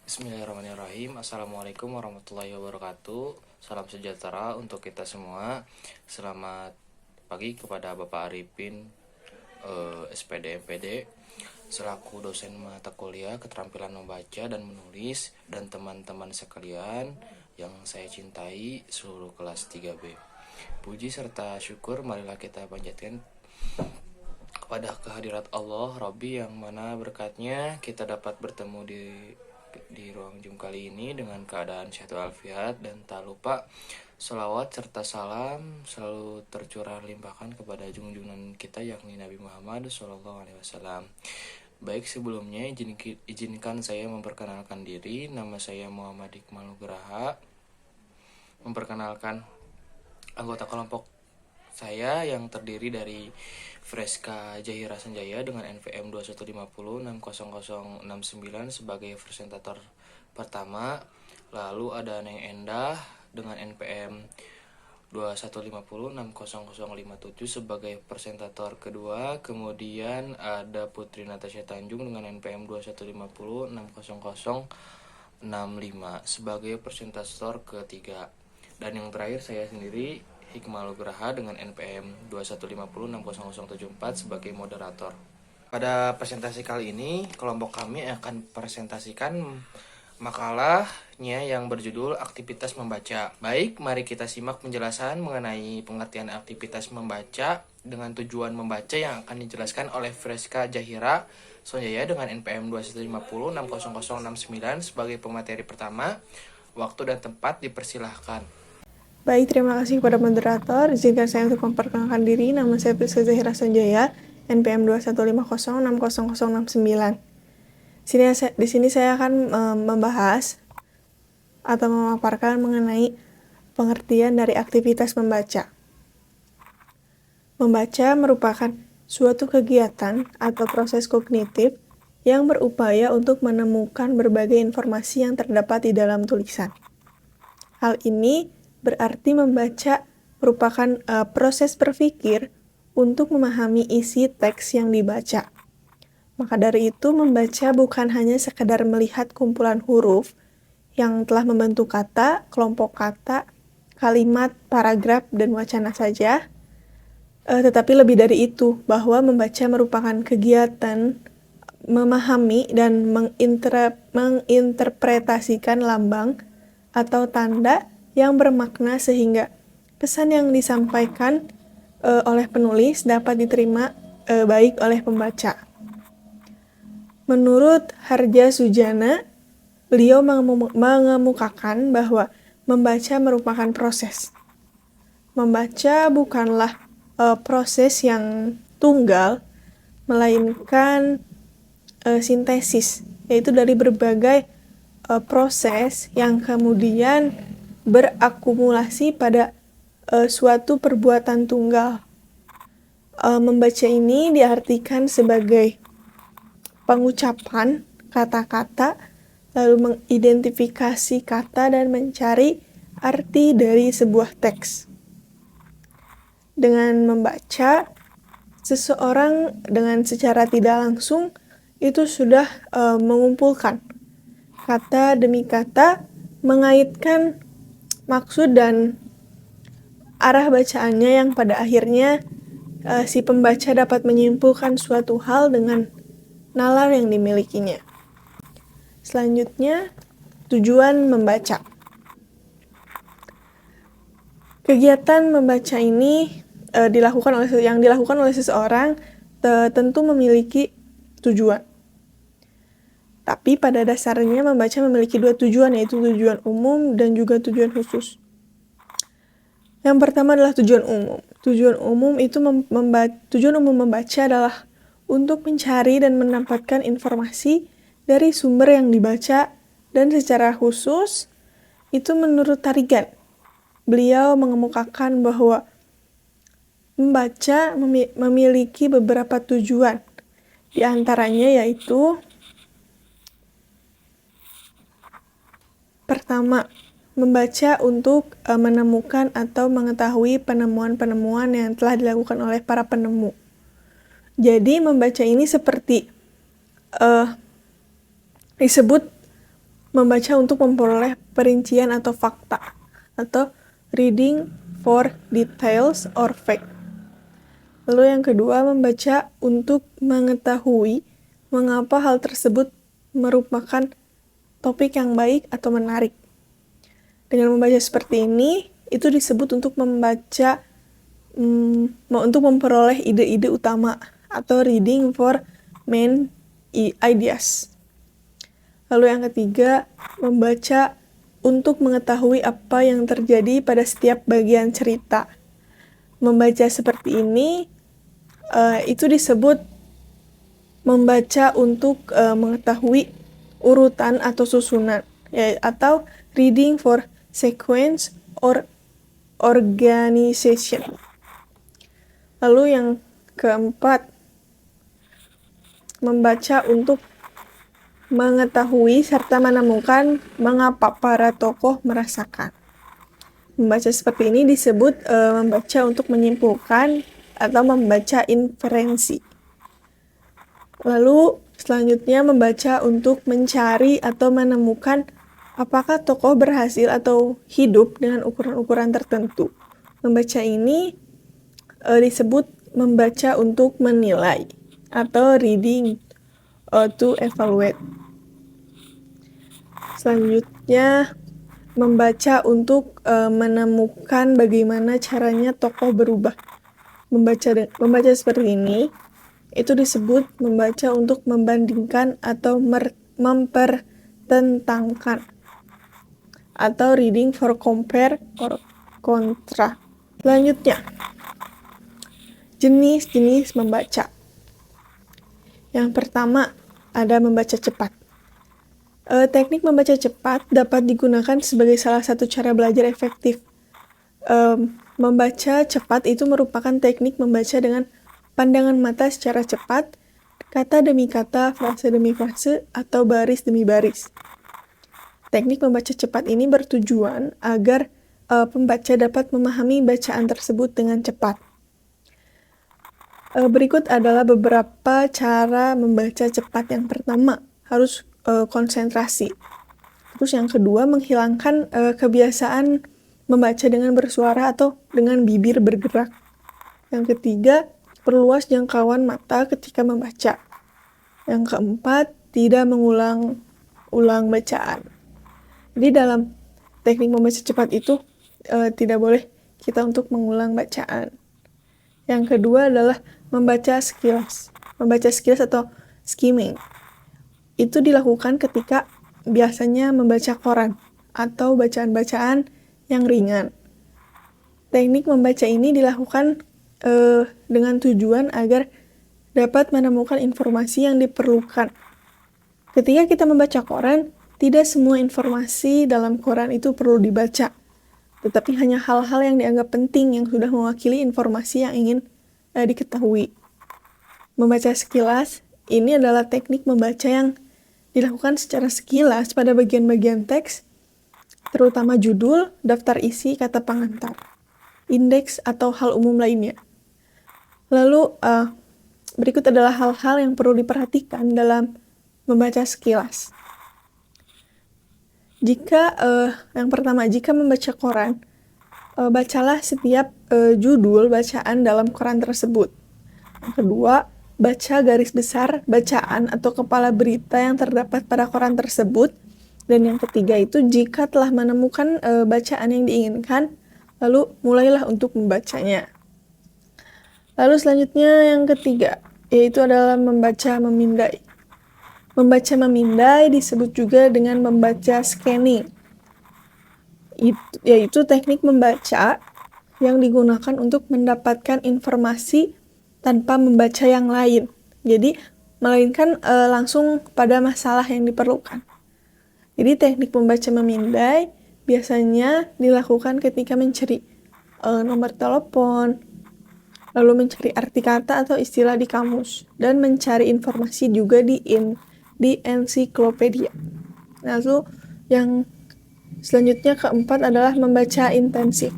Bismillahirrahmanirrahim. Assalamualaikum warahmatullahi wabarakatuh. Salam sejahtera untuk kita semua. Selamat pagi kepada Bapak Arifin, SPD MPD, selaku dosen mata kuliah keterampilan membaca dan menulis, dan teman-teman sekalian yang saya cintai seluruh kelas 3B. Puji serta syukur marilah kita panjatkan kepada kehadirat Allah Rabbi, yang mana berkatnya kita dapat bertemu di ruang Zoom kali ini dengan keadaan sehat walafiat, dan tak lupa selawat serta salam selalu tercurah limpahkan kepada junjungan kita yakni Nabi Muhammad SAW. Baik, sebelumnya izinkan saya memperkenalkan diri. Nama saya Muhammad Iqmal Nugraha. Memperkenalkan anggota kelompok saya yang terdiri dari Freska Jahira Sanjaya dengan NPM 215060069 sebagai presentator pertama. Lalu ada Neng Endah dengan NPM 215060057 sebagai presentator kedua. Kemudian ada Putri Natasha Tanjung dengan NPM 215060065 sebagai presentator ketiga. Dan yang terakhir saya sendiri, Hikmal Nugraha dengan NPM 215060074 sebagai moderator. Pada presentasi kali ini, kelompok kami akan presentasikan makalahnya yang berjudul Aktivitas Membaca. Baik, mari kita simak penjelasan mengenai pengertian aktivitas membaca dengan tujuan membaca yang akan dijelaskan oleh Freska Jahira Sanjaya dengan NPM 215060069 sebagai pemateri pertama. Waktu dan tempat dipersilahkan. Baik, terima kasih kepada moderator. Izinkan saya untuk memperkenalkan diri. Nama saya Freska Jahira Sanjaya, NPM 215060069. Di sini saya akan membahas atau memaparkan mengenai pengertian dari aktivitas membaca. Membaca merupakan suatu kegiatan atau proses kognitif yang berupaya untuk menemukan berbagai informasi yang terdapat di dalam tulisan. Hal ini berarti membaca merupakan proses berpikir untuk memahami isi teks yang dibaca. Maka dari itu, membaca bukan hanya sekadar melihat kumpulan huruf yang telah membentuk kata, kelompok kata, kalimat, paragraf, dan wacana saja, tetapi lebih dari itu, bahwa membaca merupakan kegiatan memahami dan menginterpretasikan lambang atau tanda yang bermakna sehingga pesan yang disampaikan oleh penulis dapat diterima baik oleh pembaca. Menurut Harja Sujana, beliau mengemukakan bahwa membaca merupakan proses. Membaca bukanlah proses yang tunggal, melainkan sintesis, yaitu dari berbagai proses yang kemudian berakumulasi pada suatu perbuatan tunggal. Membaca ini diartikan sebagai pengucapan kata-kata, lalu mengidentifikasi kata dan mencari arti dari sebuah teks. Dengan membaca, seseorang dengan secara tidak langsung itu sudah mengumpulkan kata demi kata, mengaitkan maksud dan arah bacaannya yang pada akhirnya si pembaca dapat menyimpulkan suatu hal dengan nalar yang dimilikinya. Selanjutnya, tujuan membaca. Kegiatan membaca ini dilakukan oleh seseorang tentu memiliki tujuan. Tapi pada dasarnya membaca memiliki dua tujuan, yaitu tujuan umum dan juga tujuan khusus. Yang pertama adalah tujuan umum. Tujuan umum membaca adalah untuk mencari dan mendapatkan informasi dari sumber yang dibaca, dan secara khusus itu menurut Tarigan. Beliau mengemukakan bahwa membaca memiliki beberapa tujuan. Di antaranya yaitu pertama, membaca untuk menemukan atau mengetahui penemuan-penemuan yang telah dilakukan oleh para penemu. Jadi membaca ini seperti disebut membaca untuk memperoleh perincian atau fakta, atau reading for details or fact. Lalu yang kedua, membaca untuk mengetahui mengapa hal tersebut merupakan topik yang baik atau menarik. Dengan membaca seperti ini, itu disebut untuk membaca untuk memperoleh ide-ide utama, atau reading for main ideas. Lalu yang ketiga, membaca untuk mengetahui apa yang terjadi pada setiap bagian cerita. Membaca seperti ini itu disebut membaca untuk mengetahui urutan atau susunan, atau reading for sequence or organization. Lalu yang keempat, membaca untuk mengetahui serta menemukan mengapa para tokoh merasakan. Membaca seperti ini disebut membaca untuk menyimpulkan atau membaca inferensi. Lalu selanjutnya membaca untuk mencari atau menemukan apakah tokoh berhasil atau hidup dengan ukuran-ukuran tertentu. Membaca ini disebut membaca untuk menilai, atau reading to evaluate. Selanjutnya, membaca untuk menemukan bagaimana caranya tokoh berubah. Membaca seperti ini, itu disebut membaca untuk membandingkan atau mempertentangkan, atau reading for compare or contra. Selanjutnya, jenis-jenis membaca. Yang pertama, ada membaca cepat. Teknik membaca cepat dapat digunakan sebagai salah satu cara belajar efektif. Membaca cepat itu merupakan teknik membaca dengan pandangan mata secara cepat, kata demi kata, frase demi frase, atau baris demi baris. Teknik membaca cepat ini bertujuan agar pembaca dapat memahami bacaan tersebut dengan cepat. Berikut adalah beberapa cara membaca cepat. Yang pertama, harus konsentrasi. Terus yang kedua, menghilangkan kebiasaan membaca dengan bersuara atau dengan bibir bergerak. Yang ketiga, perluas jangkauan mata ketika membaca. Yang keempat, tidak mengulang-ulang bacaan. Jadi dalam teknik membaca cepat itu tidak boleh kita untuk mengulang bacaan. Yang kedua adalah membaca sekilas. Membaca sekilas atau skimming. Itu dilakukan ketika biasanya membaca koran atau bacaan-bacaan yang ringan. Teknik membaca ini dilakukan dengan tujuan agar dapat menemukan informasi yang diperlukan. Ketika kita membaca koran, tidak semua informasi dalam koran itu perlu dibaca, tetapi hanya hal-hal yang dianggap penting yang sudah mewakili informasi yang ingin diketahui. Membaca sekilas, ini adalah teknik membaca yang dilakukan secara sekilas pada bagian-bagian teks, terutama judul, daftar isi, kata pengantar, indeks, atau hal umum lainnya. Lalu, berikut adalah hal-hal yang perlu diperhatikan dalam membaca sekilas. Yang pertama, jika membaca koran, bacalah setiap judul bacaan dalam koran tersebut. Yang kedua, baca garis besar bacaan atau kepala berita yang terdapat pada koran tersebut. Dan yang ketiga itu, jika telah menemukan bacaan yang diinginkan, lalu mulailah untuk membacanya. Lalu selanjutnya yang ketiga, yaitu adalah membaca memindai. Membaca memindai disebut juga dengan membaca scanning, yaitu teknik membaca yang digunakan untuk mendapatkan informasi tanpa membaca yang lain. Jadi, melainkan langsung pada masalah yang diperlukan. Jadi, teknik membaca memindai biasanya dilakukan ketika mencari nomor telepon, lalu mencari arti kata atau istilah di kamus, dan mencari informasi juga di ensiklopedia. Lalu yang selanjutnya keempat adalah membaca intensif.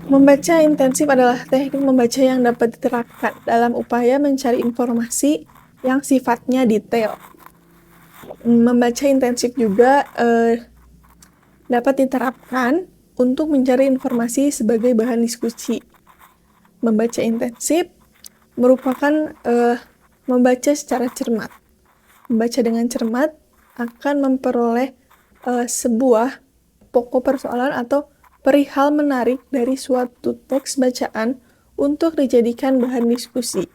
Membaca intensif adalah teknik membaca yang dapat diterapkan dalam upaya mencari informasi yang sifatnya detail. Membaca intensif juga dapat diterapkan untuk mencari informasi sebagai bahan diskusi. Membaca intensif merupakan membaca secara cermat. Membaca dengan cermat akan memperoleh sebuah pokok persoalan atau perihal menarik dari suatu teks bacaan untuk dijadikan bahan diskusi.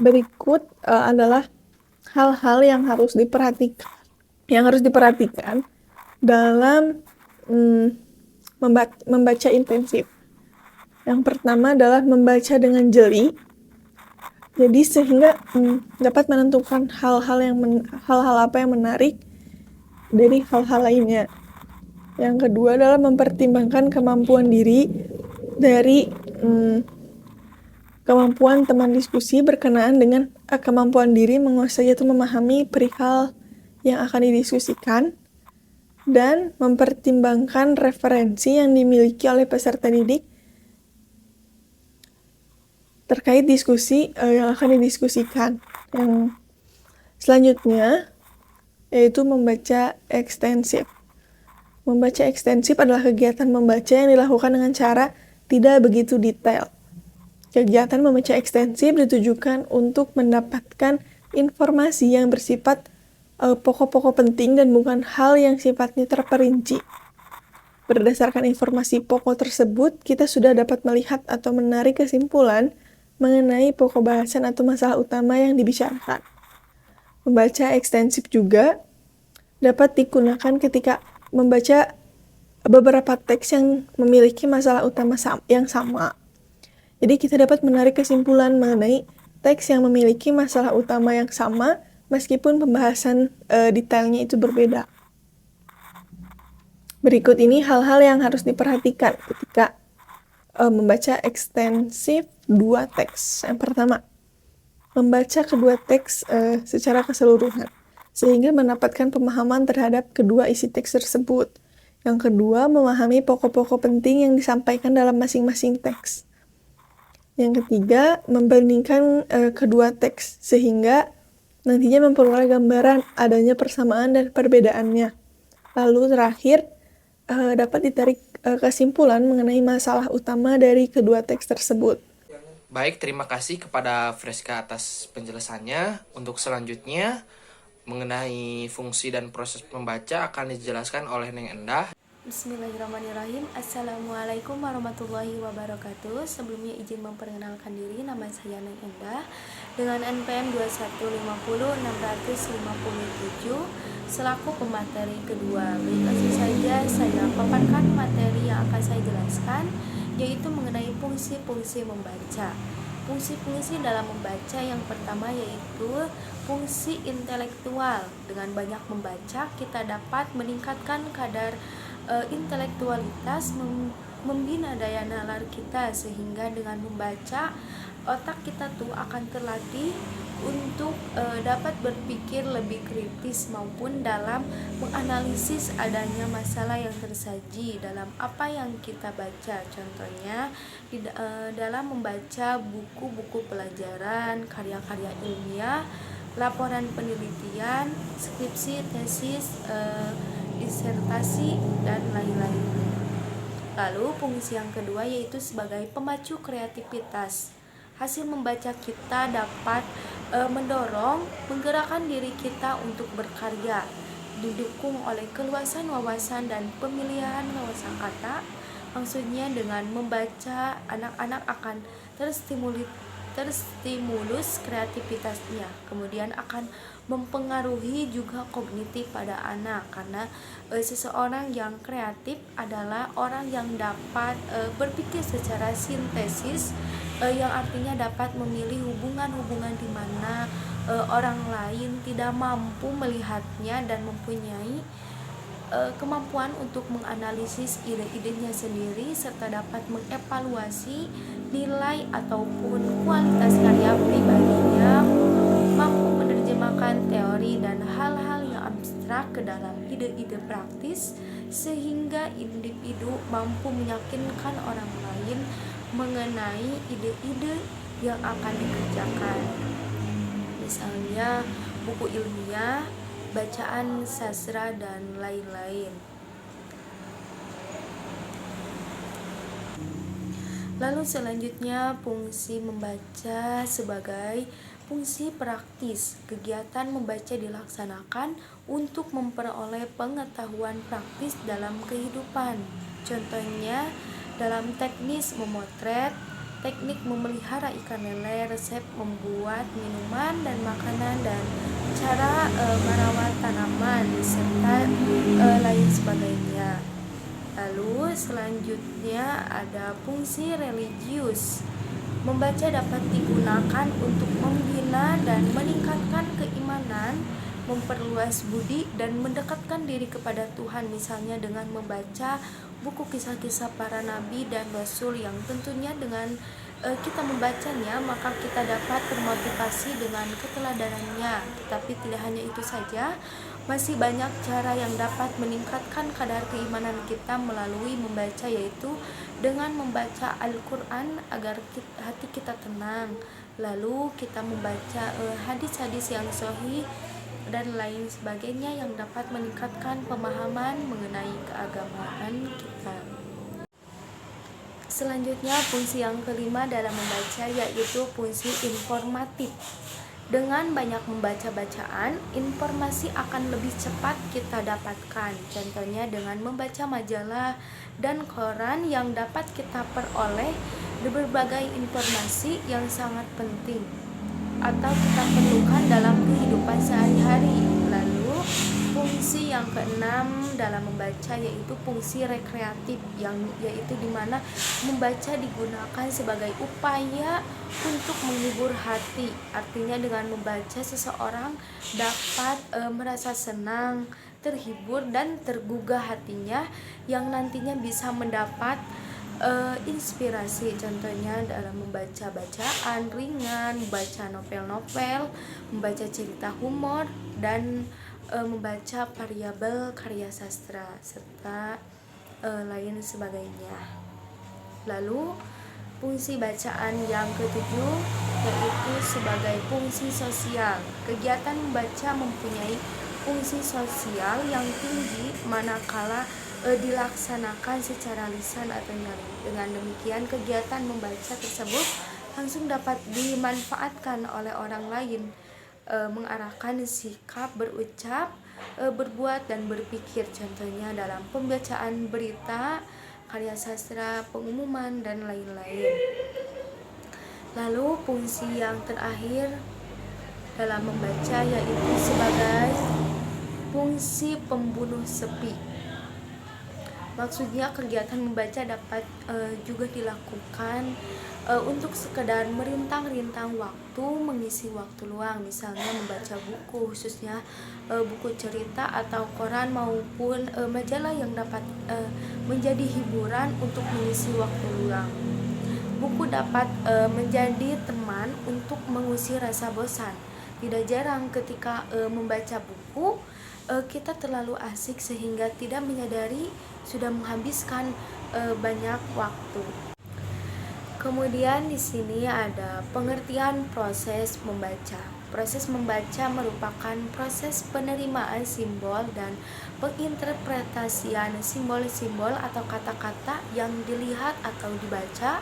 Berikut adalah hal-hal yang harus diperhatikan dalam membaca intensif. Yang pertama adalah membaca dengan jeli. Jadi sehingga dapat menentukan hal-hal apa yang menarik dari hal-hal lainnya. Yang kedua adalah mempertimbangkan kemampuan diri dari kemampuan teman diskusi berkenaan dengan kemampuan diri menguasai atau memahami perihal yang akan didiskusikan, dan mempertimbangkan referensi yang dimiliki oleh peserta didik terkait diskusi yang akan didiskusikan. Yang selanjutnya yaitu membaca ekstensif. Membaca ekstensif adalah kegiatan membaca yang dilakukan dengan cara tidak begitu detail. Kegiatan membaca ekstensif ditujukan untuk mendapatkan informasi yang bersifat pokok-pokok penting dan bukan hal yang sifatnya terperinci. Berdasarkan informasi pokok tersebut, kita sudah dapat melihat atau menarik kesimpulan mengenai pokok bahasan atau masalah utama yang dibicarakan. Membaca ekstensif juga dapat digunakan ketika membaca beberapa teks yang memiliki masalah utama yang sama. Jadi kita dapat menarik kesimpulan mengenai teks yang memiliki masalah utama yang sama meskipun pembahasan detailnya itu berbeda. Berikut ini hal-hal yang harus diperhatikan ketika membaca ekstensif dua teks. Yang pertama, membaca kedua teks secara keseluruhan sehingga mendapatkan pemahaman terhadap kedua isi teks tersebut. Yang kedua, memahami pokok-pokok penting yang disampaikan dalam masing-masing teks. Yang ketiga, membandingkan kedua teks sehingga nantinya memperoleh gambaran adanya persamaan dan perbedaannya. Lalu terakhir, dapat ditarik kesimpulan mengenai masalah utama dari kedua teks tersebut. Baik, terima kasih kepada Freska atas penjelasannya. Untuk selanjutnya, mengenai fungsi dan proses membaca akan dijelaskan oleh Neng Endah. Bismillahirrahmanirrahim. Assalamualaikum warahmatullahi wabarakatuh. Sebelumnya izin memperkenalkan diri, nama saya Neng Endah dengan NPM 2150657 selaku pemateri kedua. Langsung saja saya paparkan materi yang akan saya jelaskan, yaitu mengenai fungsi-fungsi membaca. Fungsi-fungsi dalam membaca yang pertama yaitu fungsi intelektual. Dengan banyak membaca, kita dapat meningkatkan kadar intelektualitas, membina daya nalar kita, sehingga dengan membaca otak kita tuh akan terlatih untuk dapat berpikir lebih kritis maupun dalam menganalisis adanya masalah yang tersaji dalam apa yang kita baca. Contohnya dalam membaca buku-buku pelajaran, karya-karya ilmiah, laporan penelitian, skripsi, tesis, disertasi, dan lain-lainnya. Lalu fungsi yang kedua yaitu sebagai pemacu kreativitas. Hasil membaca kita dapat mendorong, menggerakkan diri kita untuk berkarya, didukung oleh keluasan wawasan dan pemilihan kosakata. Maksudnya dengan membaca, anak-anak akan terstimulus kreativitasnya, kemudian akan mempengaruhi juga kognitif pada anak, karena seseorang yang kreatif adalah orang yang dapat berpikir secara sintesis, yang artinya dapat memilih hubungan-hubungan di mana orang lain tidak mampu melihatnya dan mempunyai kemampuan untuk menganalisis ide-idenya sendiri, serta dapat mengevaluasi nilai ataupun kualitas karya pribadinya, mampu menerjemahkan teori dan hal-hal yang abstrak ke dalam ide-ide praktis, sehingga individu mampu meyakinkan orang lain mengenai ide-ide yang akan dikerjakan. Misalnya buku ilmiah bacaan sastra, dan lain-lain. Lalu selanjutnya fungsi membaca sebagai fungsi praktis. Kegiatan membaca dilaksanakan untuk memperoleh pengetahuan praktis dalam kehidupan. Contohnya dalam teknis memotret, teknik memelihara ikan lele, resep membuat minuman dan makanan, dan cara merawat tanaman, serta lain sebagainya. Lalu selanjutnya ada fungsi religius. Membaca dapat digunakan untuk membina dan meningkatkan keimanan, memperluas budi, dan mendekatkan diri kepada Tuhan, misalnya dengan membaca buku kisah-kisah para nabi dan rasul, yang tentunya dengan kita membacanya maka kita dapat termotivasi dengan keteladanannya. Tetapi tidak hanya itu saja, masih banyak cara yang dapat meningkatkan kadar keimanan kita melalui membaca, yaitu dengan membaca Al-Quran agar hati kita tenang. Lalu kita membaca hadis-hadis yang sahih dan lain sebagainya yang dapat meningkatkan pemahaman mengenai keagamaan kita. Selanjutnya fungsi yang kelima dalam membaca yaitu fungsi informatif. Dengan banyak membaca bacaan, informasi akan lebih cepat kita dapatkan. Contohnya dengan membaca majalah dan koran yang dapat kita peroleh berbagai informasi yang sangat penting atau kita perlukan dalam kehidupan sehari-hari. Lalu fungsi yang keenam dalam membaca yaitu fungsi rekreatif, yaitu dimana membaca digunakan sebagai upaya untuk menghibur hati. Artinya dengan membaca seseorang dapat merasa senang, terhibur, dan tergugah hatinya, yang nantinya bisa mendapat inspirasi. Contohnya dalam membaca bacaan ringan, membaca novel-novel, membaca cerita humor, dan membaca variabel karya sastra, serta lain sebagainya. Lalu fungsi bacaan yang ketujuh yaitu sebagai fungsi sosial. Kegiatan membaca mempunyai fungsi sosial yang tinggi manakala dilaksanakan secara lisan atau daring. Dengan demikian kegiatan membaca tersebut langsung dapat dimanfaatkan oleh orang lain, mengarahkan sikap berucap, berbuat, dan berpikir. Contohnya dalam pembacaan berita, karya sastra, pengumuman, dan lain-lain. Lalu fungsi yang terakhir dalam membaca yaitu sebagai fungsi pembunuh sepi. Maksudnya kegiatan membaca dapat juga dilakukan untuk sekedar merintang-rintang waktu, mengisi waktu luang, misalnya membaca buku, khususnya buku cerita atau koran maupun majalah yang dapat menjadi hiburan untuk mengisi waktu luang. Buku dapat menjadi teman untuk mengusir rasa bosan. Tidak jarang ketika membaca buku kita terlalu asik sehingga tidak menyadari sudah menghabiskan banyak waktu. Kemudian di sini ada pengertian proses membaca. Proses membaca merupakan proses penerimaan simbol dan penginterpretasian simbol-simbol atau kata-kata yang dilihat atau dibaca.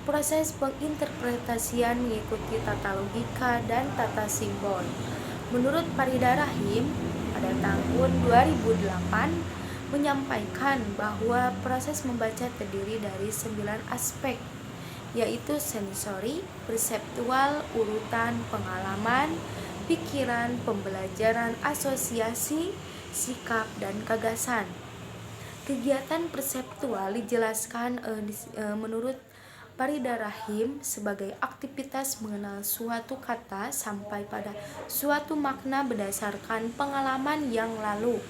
Proses penginterpretasian mengikuti tata logika dan tata simbol. Menurut Farida Rahim pada tahun 2008 menyampaikan bahwa proses membaca terdiri dari 9 aspek, yaitu sensori, perseptual, urutan, pengalaman, pikiran, pembelajaran, asosiasi, sikap, dan gagasan. Kegiatan perseptual dijelaskan menurut Farida Rahim sebagai aktivitas mengenal suatu kata sampai pada suatu makna berdasarkan pengalaman yang lalu.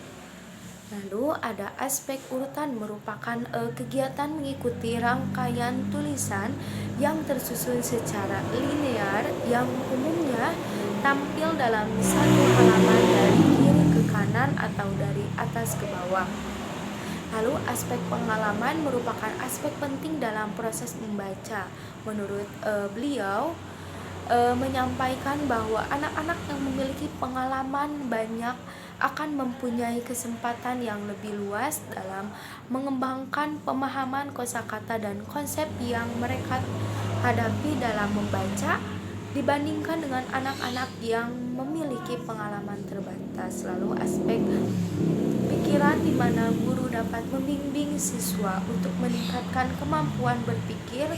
Lalu ada aspek urutan merupakan kegiatan mengikuti rangkaian tulisan yang tersusun secara linear yang umumnya tampil dalam satu halaman dari kiri ke kanan atau dari atas ke bawah. Lalu aspek pengalaman merupakan aspek penting dalam proses membaca. Menurut beliau menyampaikan bahwa anak-anak yang memiliki pengalaman banyak akan mempunyai kesempatan yang lebih luas dalam mengembangkan pemahaman kosakata dan konsep yang mereka hadapi dalam membaca dibandingkan dengan anak-anak yang memiliki pengalaman terbatas. Lalu aspek pikiran di mana guru dapat membimbing siswa untuk meningkatkan kemampuan berpikir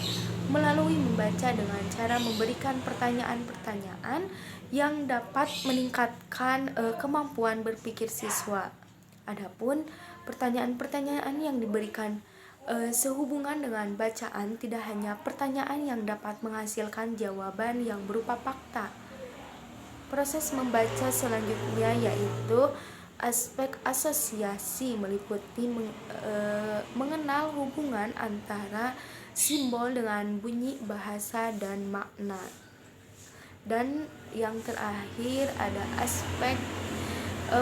melalui membaca dengan cara memberikan pertanyaan-pertanyaan yang dapat meningkatkan kemampuan berpikir siswa. Adapun pertanyaan-pertanyaan yang diberikan sehubungan dengan bacaan tidak hanya pertanyaan yang dapat menghasilkan jawaban yang berupa fakta. Proses membaca selanjutnya yaitu aspek asosiasi meliputi mengenal hubungan antara simbol dengan bunyi bahasa dan makna. Dan yang terakhir ada aspek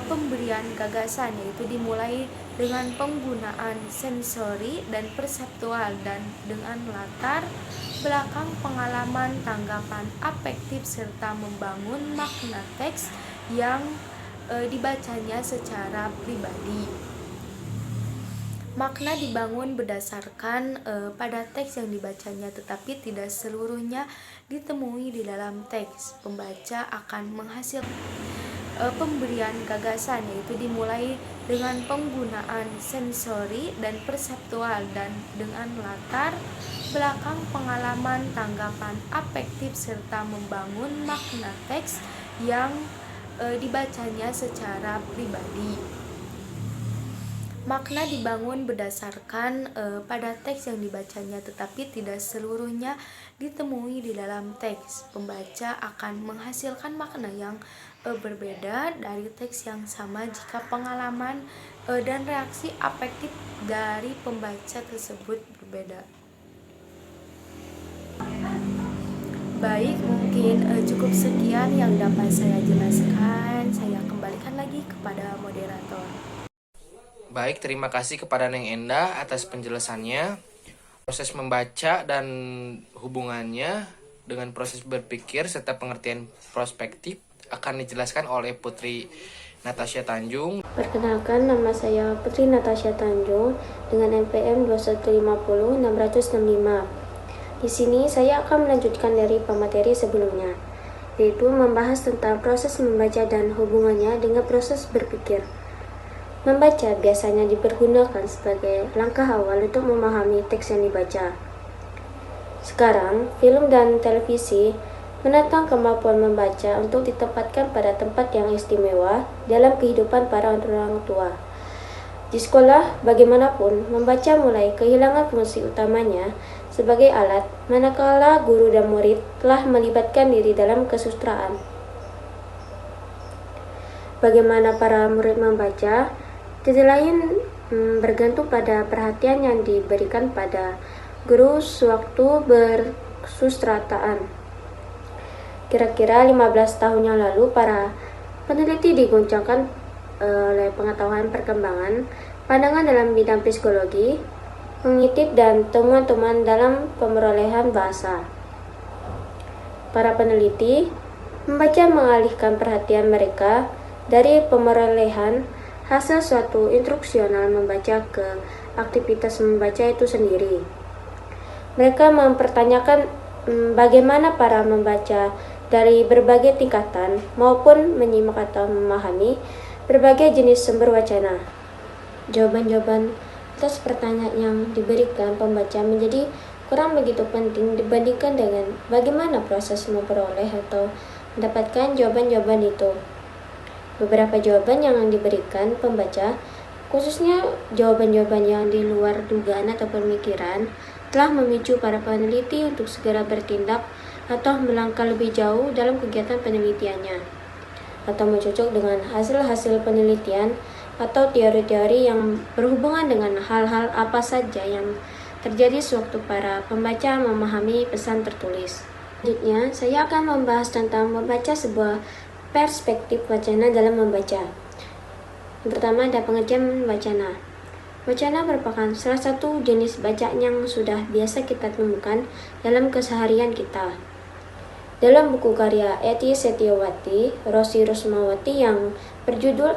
pemberian gagasan, yaitu dimulai dengan penggunaan sensori dan perseptual dan dengan latar belakang pengalaman, tanggapan afektif serta membangun makna teks yang dibacanya secara pribadi. Makna dibangun berdasarkan pada teks yang dibacanya, tetapi tidak seluruhnya ditemui di dalam teks. Pembaca akan menghasilkan pemberian gagasan, yaitu dimulai dengan penggunaan sensori dan perseptual dan dengan latar belakang pengalaman, tanggapan afektif serta membangun makna teks yang dibacanya secara pribadi. Makna dibangun berdasarkan pada teks yang dibacanya, tetapi tidak seluruhnya ditemui di dalam teks. Pembaca akan menghasilkan makna yang berbeda dari teks yang sama jika pengalaman dan reaksi afektif dari pembaca tersebut berbeda. Baik, mungkin cukup sekian yang dapat saya jelaskan. Saya kembalikan lagi kepada moderator. Baik, terima kasih kepada Neng Endah atas penjelasannya. Proses membaca dan hubungannya dengan proses berpikir serta pengertian prospektif akan dijelaskan oleh Putri Natasha Tanjung. Perkenalkan, nama saya Putri Natasha Tanjung dengan NPM 2150665. Di sini saya akan melanjutkan dari pemateri sebelumnya, yaitu membahas tentang proses membaca dan hubungannya dengan proses berpikir. Membaca biasanya dipergunakan sebagai langkah awal untuk memahami teks yang dibaca. Sekarang, film dan televisi menantang kemampuan membaca untuk ditempatkan pada tempat yang istimewa dalam kehidupan para orang tua. Di sekolah, bagaimanapun, membaca mulai kehilangan fungsi utamanya sebagai alat, manakala guru dan murid telah melibatkan diri dalam kesusastraan. Bagaimana para murid membaca, tidak lain bergantung pada perhatian yang diberikan pada guru sewaktu bersustrataan. Kira-kira 15 tahun yang lalu, para peneliti digoncangkan oleh pengetahuan perkembangan pandangan dalam bidang psikologi, kognitif, dan temuan-temuan dalam pemerolehan bahasa. Para peneliti membaca mengalihkan perhatian mereka dari pemerolehan hasil suatu instruksional membaca ke aktivitas membaca itu sendiri. Mereka mempertanyakan bagaimana para membaca dari berbagai tingkatan maupun menyimak atau memahami berbagai jenis sumber wacana. Jawaban-jawaban atas pertanyaan yang diberikan pembaca menjadi kurang begitu penting dibandingkan dengan bagaimana proses memperoleh atau mendapatkan jawaban-jawaban itu. Beberapa jawaban yang diberikan pembaca, khususnya jawaban-jawaban yang di luar dugaan atau pemikiran, telah memicu para peneliti untuk segera bertindak atau melangkah lebih jauh dalam kegiatan penelitiannya, atau mencocok dengan hasil-hasil penelitian atau teori-teori yang berhubungan dengan hal-hal apa saja yang terjadi sewaktu para pembaca memahami pesan tertulis. Selanjutnya, saya akan membahas tentang membaca sebuah perspektif wacana dalam membaca. Yang pertama ada pengertian wacana. Wacana merupakan salah satu jenis bacaan yang sudah biasa kita temukan dalam keseharian kita. Dalam buku karya Eti Setiawati, Rosi Rusmawati yang berjudul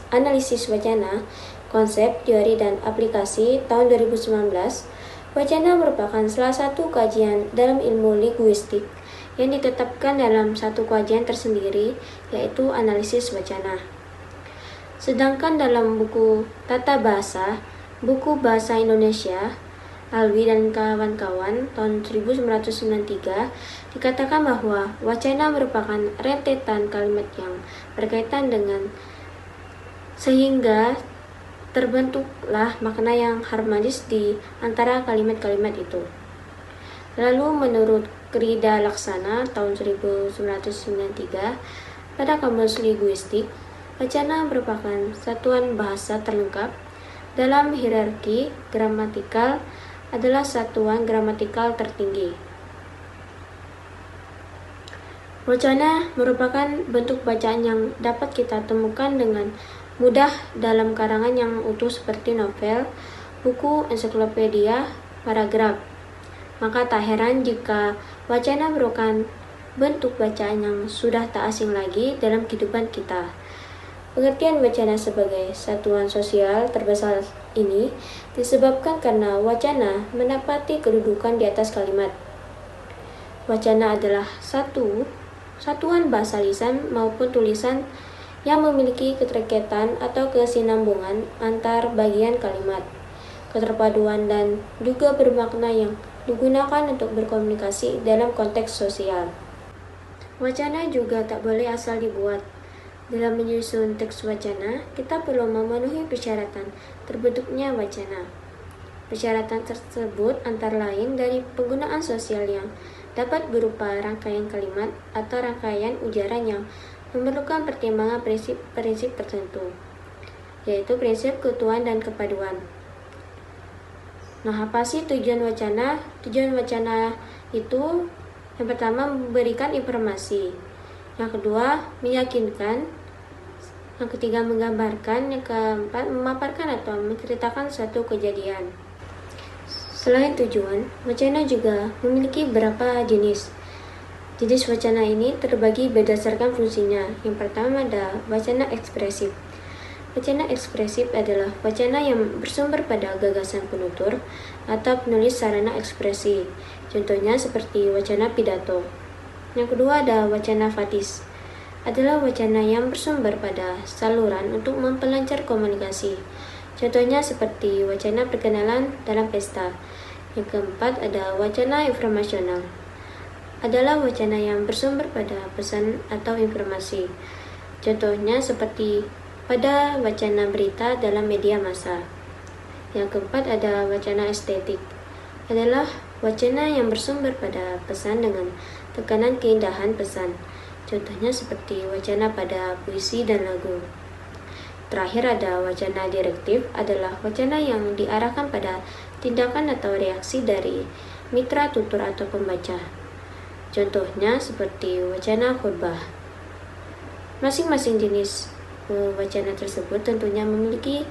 Analisis Wacana, Konsep, Teori, dan Aplikasi tahun 2019, wacana merupakan salah satu kajian dalam ilmu linguistik yang ditetapkan dalam satu kajian tersendiri, yaitu analisis wacana. Sedangkan dalam buku Tata Bahasa, buku Bahasa Indonesia, Alwi dan kawan-kawan tahun 1993 dikatakan bahwa wacana merupakan rentetan kalimat yang berkaitan dengan sehingga terbentuklah makna yang harmonis di antara kalimat-kalimat itu. Lalu menurut Krida Laksana tahun 1993 pada Kamus Linguistik, wacana merupakan satuan bahasa terlengkap dalam hierarki gramatikal, adalah satuan gramatikal tertinggi. Wacana merupakan bentuk bacaan yang dapat kita temukan dengan mudah dalam karangan yang utuh seperti novel, buku, ensiklopedia, paragraf. Maka tak heran jika wacana merupakan bentuk bacaan yang sudah tak asing lagi dalam kehidupan kita. Pengertian wacana sebagai satuan sosial terbesar ini disebabkan karena wacana menempati kedudukan di atas kalimat. Wacana adalah satuan bahasa lisan maupun tulisan yang memiliki keterkaitan atau kesinambungan antar bagian kalimat, keterpaduan, dan juga bermakna yang digunakan untuk berkomunikasi dalam konteks sosial. Wacana juga tak boleh asal dibuat. Dalam menyusun teks wacana, kita perlu memenuhi persyaratan terbentuknya wacana. Persyaratan tersebut antara lain dari penggunaan sosial yang dapat berupa rangkaian kalimat atau rangkaian ujaran yang memerlukan pertimbangan prinsip-prinsip tertentu, yaitu prinsip keutuhan dan kepaduan. Nah, apa sih tujuan wacana? Tujuan wacana itu yang pertama memberikan informasi, yang kedua meyakinkan, yang ketiga menggambarkan, yang keempat memaparkan atau menceritakan suatu kejadian. Selain tujuan, wacana juga memiliki beberapa jenis. Jenis wacana ini terbagi berdasarkan fungsinya. Yang pertama ada wacana ekspresif. Wacana ekspresif adalah wacana yang bersumber pada gagasan penutur atau penulis sarana ekspresi. Contohnya seperti wacana pidato. Yang kedua ada wacana fatis. Adalah wacana yang bersumber pada saluran untuk memperlancar komunikasi. Contohnya seperti wacana perkenalan dalam pesta. Yang keempat ada wacana informasional. Adalah wacana yang bersumber pada pesan atau informasi. Contohnya seperti pada wacana berita dalam media massa. Yang keempat ada wacana estetik. Adalah wacana yang bersumber pada pesan dengan tekanan keindahan pesan. Contohnya seperti wacana pada puisi dan lagu. Terakhir ada wacana direktif, adalah wacana yang diarahkan pada tindakan atau reaksi dari mitra tutur atau pembaca. Contohnya seperti wacana khutbah. Masing-masing jenis wacana tersebut tentunya memiliki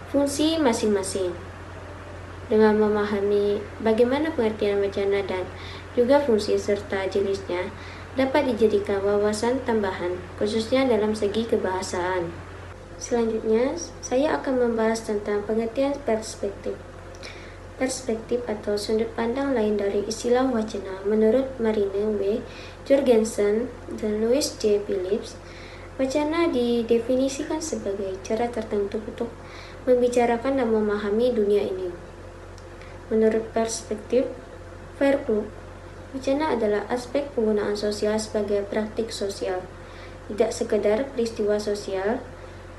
fungsi masing-masing. Dengan memahami bagaimana pengertian wacana dan juga fungsi serta jenisnya, dapat dijadikan wawasan tambahan, khususnya dalam segi kebahasaan. Selanjutnya, saya akan membahas tentang pengertian perspektif. Perspektif atau sudut pandang lain dari istilah wacana menurut Marine W. Jorgensen dan Louis J. Phillips, wacana didefinisikan sebagai cara tertentu untuk membicarakan dan memahami dunia ini. Menurut perspektif Verknoek, wacana adalah aspek penggunaan sosial sebagai praktik sosial, tidak sekedar peristiwa sosial.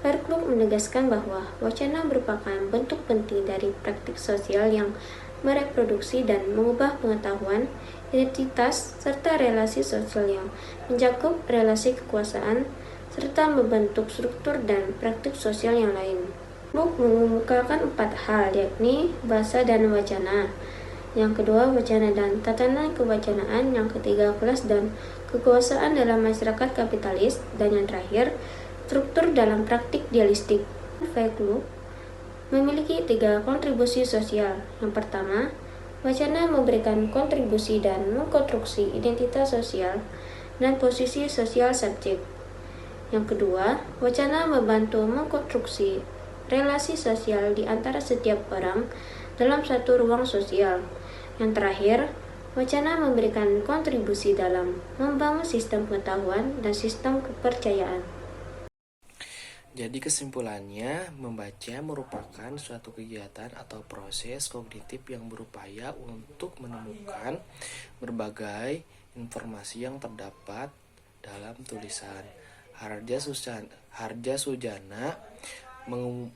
Verknoek menegaskan bahwa wacana merupakan bentuk penting dari praktik sosial yang mereproduksi dan mengubah pengetahuan, identitas, serta relasi sosial yang mencakup relasi kekuasaan, serta membentuk struktur dan praktik sosial yang lain. Verknoek mengemukakan 4 hal, yakni bahasa dan wacana. Yang kedua, wacana dan tatanan kewacanaan. Yang ketiga, kelas dan kekuasaan dalam masyarakat kapitalis. Dan yang terakhir, struktur dalam praktik dialektik. Verknoek memiliki 3 kontribusi sosial. Yang pertama, Wacana memberikan kontribusi dan mengkonstruksi identitas sosial dan posisi sosial subjek. Yang kedua, wacana membantu mengkonstruksi relasi sosial di antara setiap orang dalam satu ruang sosial. Yang terakhir, wacana memberikan kontribusi dalam membangun sistem pengetahuan dan sistem kepercayaan. Jadi kesimpulannya, membaca merupakan suatu kegiatan atau proses kognitif yang berupaya untuk menemukan berbagai informasi yang terdapat dalam tulisan. Harja Sujana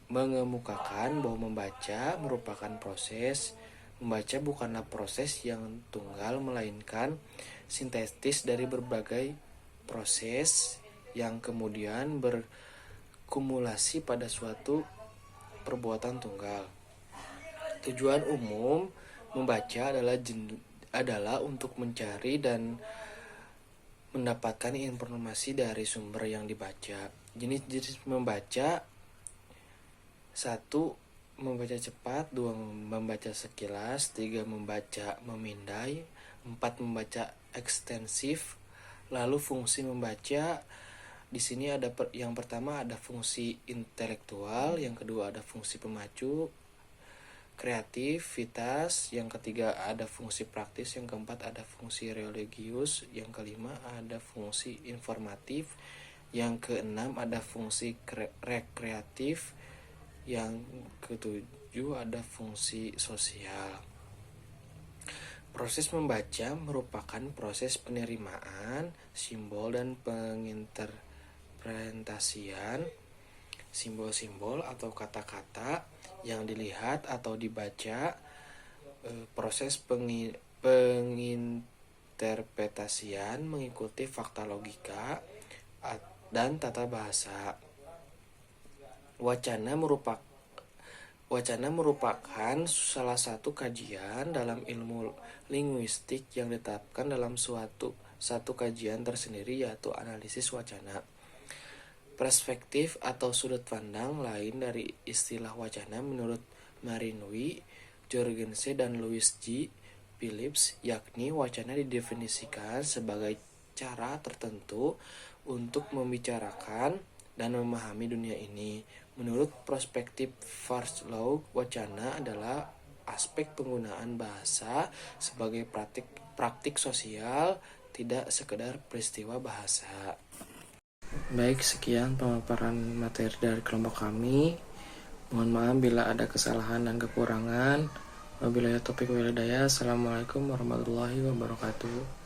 mengemukakan bahwa membaca merupakan proses. Membaca bukanlah proses yang tunggal, melainkan sintesis dari berbagai proses yang kemudian kumulasi pada suatu perbuatan tunggal. Tujuan umum membaca adalah untuk mencari dan mendapatkan informasi dari sumber yang dibaca. Jenis-jenis membaca: 1. Membaca cepat, 2. Membaca sekilas, 3. Membaca memindai, 4. Membaca ekstensif. Lalu fungsi membaca, di sini ada yang pertama ada fungsi intelektual, yang kedua ada fungsi pemacu, kreativitas, yang ketiga ada fungsi praktis, yang keempat ada fungsi religius, yang kelima ada fungsi informatif, yang keenam ada fungsi rekreatif, yang ketujuh ada fungsi sosial. Proses membaca merupakan proses penerimaan simbol dan penginterpretasian simbol-simbol atau kata-kata yang dilihat atau dibaca. Proses penginterpretasian mengikuti fakta logika dan tata bahasa. Wacana merupakan salah satu kajian dalam ilmu linguistik yang ditetapkan dalam satu kajian tersendiri, yaitu analisis wacana. Perspektif atau sudut pandang lain dari istilah wacana menurut Marinui, Jorgensen, dan Louis G. Phillips, yakni wacana didefinisikan sebagai cara tertentu untuk membicarakan dan memahami dunia ini. Menurut perspektif Farslow, wacana adalah aspek penggunaan bahasa sebagai praktik sosial, tidak sekedar peristiwa bahasa. Baik, sekian pemaparan materi dari kelompok kami. Mohon maaf bila ada kesalahan dan kekurangan. Wabillahi taufiq wal hidayah. Assalamualaikum warahmatullahi wabarakatuh.